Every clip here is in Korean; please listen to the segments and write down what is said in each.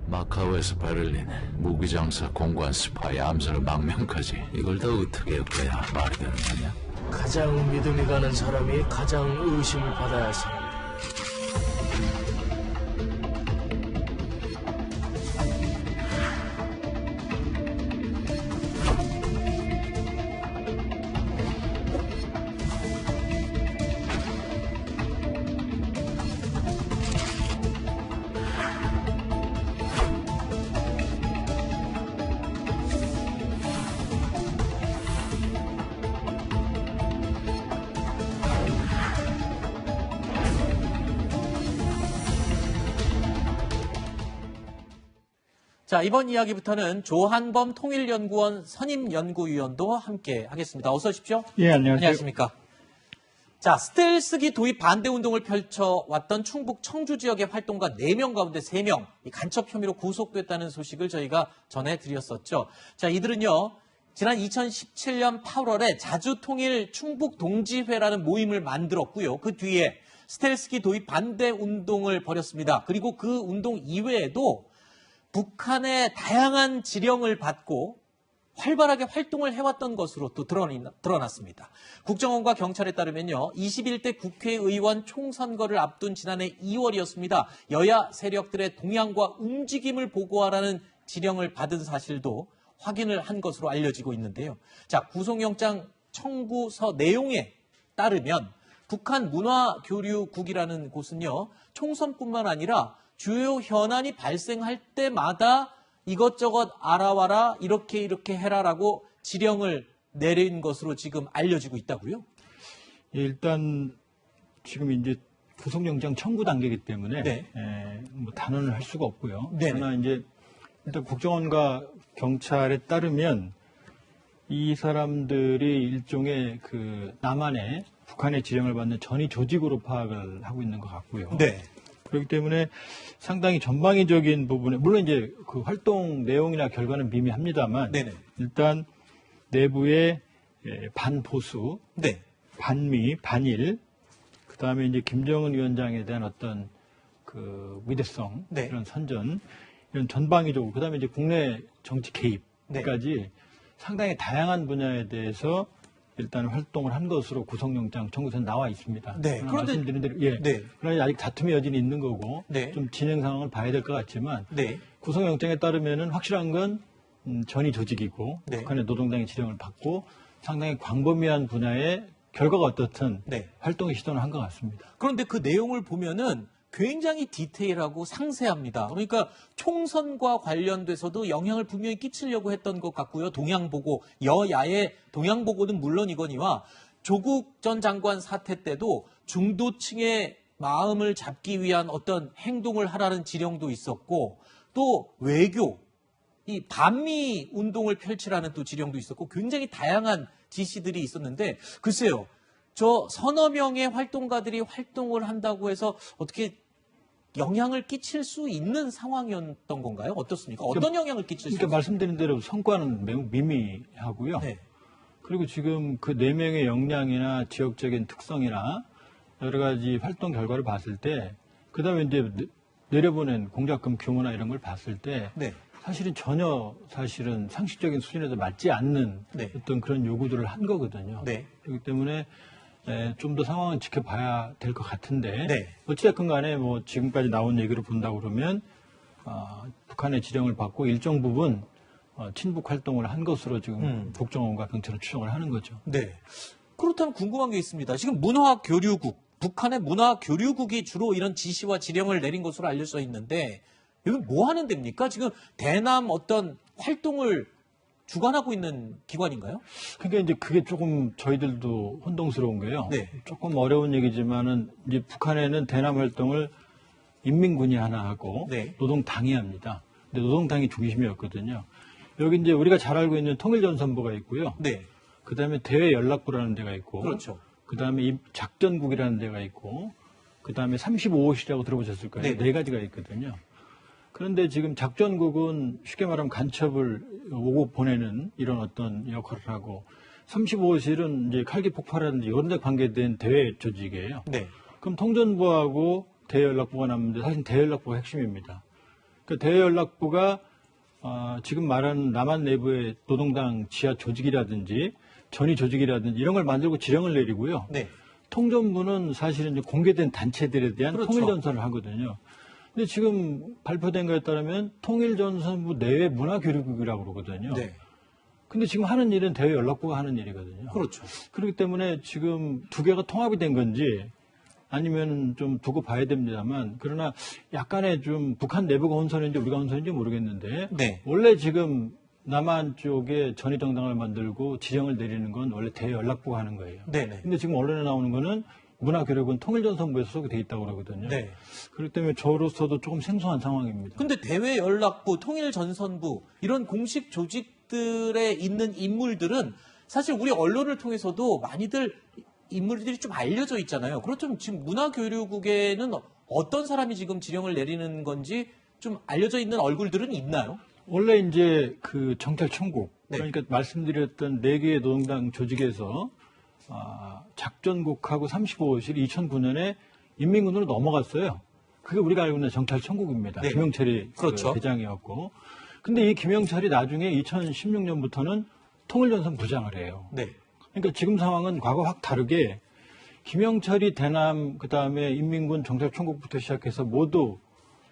마카오에서 베를린, 무기장사, 공관, 스파이, 암살, 망명까지 이걸 다 어떻게 엮어야 말이 되는 거냐? 가장 믿음이 가는 사람이 가장 의심을 받아야 할 사람이다. 자, 이번 이야기부터는 조한범 통일연구원 선임연구위원도 함께 하겠습니다. 어서 오십시오. 예, 안녕하세요. 안녕하십니까. 자, 스텔스기 도입 반대 운동을 펼쳐왔던 충북 청주 지역의 활동가 4명 가운데 3명 간첩 혐의로 구속됐다는 소식을 저희가 전해드렸었죠. 자, 이들은요, 지난 2017년 8월에 자주통일 충북동지회라는 모임을 만들었고요. 그 뒤에 스텔스기 도입 반대 운동을 벌였습니다. 그리고 그 운동 이외에도 북한의 다양한 지령을 받고 활발하게 활동을 해왔던 것으로 또 드러났습니다. 국정원과 경찰에 따르면요, 21대 국회의원 총선거를 앞둔 지난해 2월이었습니다. 여야 세력들의 동향과 움직임을 보고하라는 지령을 받은 사실도 확인을 한 것으로 알려지고 있는데요. 자, 구속영장 청구서 내용에 따르면 북한 문화교류국이라는 곳은요, 총선뿐만 아니라 주요 현안이 발생할 때마다 이것저것 알아와라, 이렇게 해라라고 지령을 내린 것으로 지금 알려지고 있다고요? 예, 일단 지금 이제 구속영장 청구 단계이기 때문에 네. 뭐 단언을 할 수가 없고요. 네네. 그러나 이제 일단 국정원과 경찰에 따르면 이 사람들이 일종의 그 남한의 북한의 지령을 받는 전위 조직으로 파악을 하고 있는 것 같고요. 네. 그렇기 때문에 상당히 전방위적인 부분에, 물론 이제 그 활동 내용이나 결과는 미미합니다만, 네네. 일단 내부의 반보수, 네. 반미, 반일, 그 다음에 이제 김정은 위원장에 대한 어떤 그 위대성, 네. 이런 선전, 이런 전방위적으로, 그 다음에 이제 국내 정치 개입까지 상당히 다양한 분야에 대해서 일단 활동을 한 것으로 구속영장 청구서에 나와 있습니다. 네. 그런데 말씀드린 대로, 예. 네. 그러나 아직 다툼의 여진이 있는 거고, 네. 좀 진행 상황을 봐야 될 것 같지만, 네. 구속영장에 따르면은 확실한 건 전위 조직이고, 네. 북한의 노동당의 지령을 받고 상당히 광범위한 분야의 결과가 어떻든 네. 활동에 시도는 한 것 같습니다. 그런데 그 내용을 보면은 굉장히 디테일하고 상세합니다. 그러니까 총선과 관련돼서도 영향을 분명히 끼치려고 했던 것 같고요. 동향보고, 여야의 동향보고는 물론이거니와 조국 전 장관 사태 때도 중도층의 마음을 잡기 위한 어떤 행동을 하라는 지령도 있었고, 또 외교, 이 반미 운동을 펼치라는 또 지령도 있었고, 굉장히 다양한 지시들이 있었는데, 글쎄요, 저 서너 명의 활동가들이 활동을 한다고 해서 어떻게 영향을 끼칠 수 있는 상황이었던 건가요? 어떻습니까? 어떤 영향을 끼칠 수 그러니까 있습니까? 말씀드린 대로 성과는 매우 미미하고요. 네. 그리고 지금 그 4명의 역량이나 지역적인 특성이나 여러 가지 활동 결과를 봤을 때, 그 다음에 이제 내려보낸 공작금 규모나 이런 걸 봤을 때, 네. 사실은 전혀 상식적인 수준에도 맞지 않는 네. 어떤 그런 요구들을 한 거거든요. 네. 그렇기 때문에 좀 더 상황을 지켜봐야 될 것 같은데, 네. 어찌됐건 간에 뭐 지금까지 나온 얘기를 본다고 그러면 북한의 지령을 받고 일정 부분 친북 활동을 한 것으로 지금 국정원과 경찰은 추정을 하는 거죠. 네. 그렇다면 궁금한 게 있습니다. 지금 문화교류국, 북한의 문화교류국이 주로 이런 지시와 지령을 내린 것으로 알려져 있는데, 여기 뭐 하는 데입니까? 지금 대남 어떤 활동을 주관하고 있는 기관인가요? 그러니까 이제 그게 조금 저희들도 혼동스러운 게요. 네. 조금 어려운 얘기지만은 이제 북한에는 대남 활동을 인민군이 하나 하고 네. 노동당이 합니다. 근데 노동당이 중심이었거든요. 여기 이제 우리가 잘 알고 있는 통일전선부가 있고요. 네. 그 다음에 대외연락부라는 데가 있고, 그렇죠. 그 다음에 작전국이라는 데가 있고, 그 다음에 35호실이라고 들어보셨을 거예요. 네. 4가지가 있거든요. 그런데 지금 작전국은 쉽게 말하면 간첩을 오고 보내는 이런 어떤 역할을 하고, 35호실은 이제 칼기 폭발하는 이런 데 관계된 대외 조직이에요. 네. 그럼 통전부하고 대연락부가 남는데 사실 대연락부가 핵심입니다. 그 대외연락부가 지금 말하는 남한 내부의 노동당 지하 조직이라든지 전위 조직이라든지 이런 걸 만들고 지령을 내리고요. 네. 통전부는 사실은 이제 공개된 단체들에 대한 그렇죠. 통일전선을 하거든요. 근데 지금 발표된 거에 따르면 통일전선부 내외 문화교류국이라고 그러거든요. 네. 근데 지금 하는 일은 대외연락부가 하는 일이거든요. 그렇죠. 그렇기 때문에 지금 두 개가 통합이 된 건지 아니면 좀 두고 봐야 됩니다만 그러나 약간의 좀 북한 내부가 혼선인지 우리가 혼선인지 모르겠는데 네. 원래 지금 남한 쪽에 전위정당을 만들고 지령을 내리는 건 원래 대연락부가 하는 거예요. 네네. 근데 지금 언론에 나오는 거는 문화교육은 통일전선부에서 소속이 돼 있다고 그러거든요. 네. 그렇기 때문에 저로서도 조금 생소한 상황입니다. 근데 대외연락부, 통일전선부 이런 공식 조직들에 있는 인물들은 사실 우리 언론을 통해서도 많이들 인물들이 좀 알려져 있잖아요. 그렇다면 지금 문화교류국에는 어떤 사람이 지금 지령을 내리는 건지 좀 알려져 있는 얼굴들은 있나요? 원래 이제 그 정찰총국 네. 그러니까 말씀드렸던 4개의 노동당 조직에서 작전국하고 35호실이 2009년에 인민군으로 넘어갔어요. 그게 우리가 알고 있는 정찰총국입니다. 네. 김영철이 그렇죠. 그 대장이었고. 근데 이 김영철이 나중에 2016년부터는 통일전선 부장을 해요. 네. 그러니까 지금 상황은 과거 확 다르게 김영철이 대남 그다음에 인민군 정찰총국부터 시작해서 모두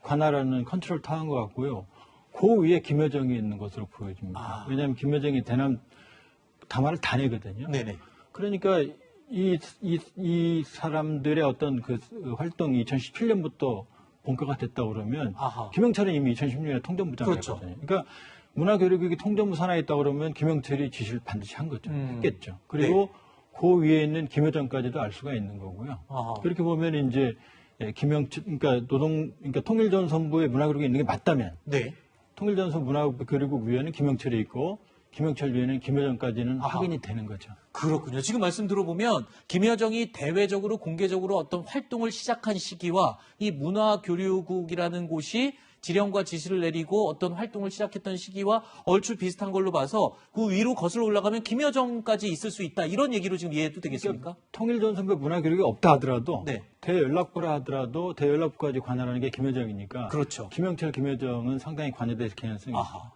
관할하는 컨트롤 타워인 것 같고요. 그 위에 김여정이 있는 것으로 보여집니다. 왜냐하면 김여정이 대남 담화를 다 내거든요. 네네. 그러니까 이 사람들의 어떤 그 활동이 2017년부터 본격화 됐다고 그러면 아하. 김영철은 이미 2016년에 그렇죠. 통전부장이었거든요. 그러니까 문화교육국이 통전부 산하에 있다고 그러면 김영철이 지시를 반드시 한 거죠. 했겠죠. 그리고 그 위에 있는 김여정까지도 알 수가 있는 거고요. 아하. 그렇게 보면 이제 김영철, 그러니까 통일전선부의 문화교육이 있는 게 맞다면 네. 통일전선 문화교육국 위에는 김영철이 있고 김영철 위에는 김여정까지는 아하. 확인이 되는 거죠. 그렇군요. 지금 말씀 들어보면 김여정이 대외적으로 공개적으로 어떤 활동을 시작한 시기와 이 문화교류국이라는 곳이 지령과 지시를 내리고 어떤 활동을 시작했던 시기와 얼추 비슷한 걸로 봐서 그 위로 거슬러 올라가면 김여정까지 있을 수 있다. 이런 얘기로 지금 이해해도 되겠습니까? 통일전선부 문화교육이 없다 하더라도 네. 대연락부라 하더라도 대연락부까지 관할하는 게 김여정이니까 그렇죠. 김영철, 김여정은 상당히 관여될 가능성이 있습니다. 아하.